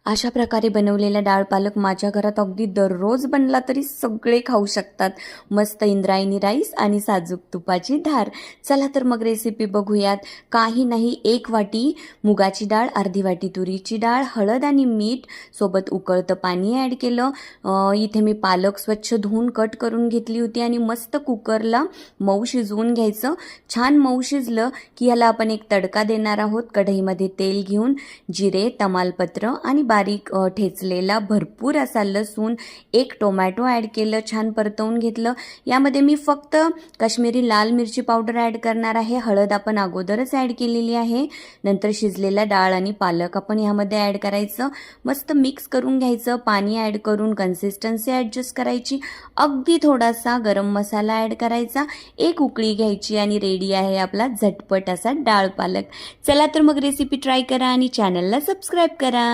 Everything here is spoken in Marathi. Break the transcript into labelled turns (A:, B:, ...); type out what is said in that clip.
A: अशा प्रकारे बनवलेला डाळ पालक माझ्या घरात अगदी दररोज बनला तरी सगळे खाऊ शकतात. मस्त इंद्रायणी राईस आणि साजूक तुपाची धार. चला तर मग रेसिपी बघूयात. काही नाही, 1 वाटी मुगाची डाळ, अर्धी वाटी तुरीची डाळ, हळद आणि मीठ, सोबत उकळतं पाणी ॲड केलं. इथे मी पालक स्वच्छ धुवून कट करून घेतली होती आणि मस्त कुकरला मऊ शिजवून घ्यायचं. छान मऊ शिजलं की ह्याला आपण एक तडका देणार आहोत. कढईमध्ये तेल घेऊन जिरे, तमालपत्र आणि बारीक ठेचलेला भरपूर असा लसूण, 1 टोमॅटो ॲड केलं, छान परतवून घेतलं. यामध्ये मी फक्त काश्मीरी लाल मिरची पावडर ॲड करणार आहे. हळद आपण अगोदरच ॲड केलेली आहे. नंतर शिजलेला डाळ आणि पालक आपण ह्यामध्ये ॲड करायचं. मस्त मिक्स करून घ्यायचं. पाणी ॲड करून कन्सिस्टन्सी ॲडजस्ट करायची. अगदी थोडासा गरम मसाला ॲड करायचा. 1 उकळी घ्यायची आणि रेडी आहे आपला झटपट असा डाळ पालक. चला तर मग रेसिपी ट्राय करा आणि चॅनलला सबस्क्राईब करा.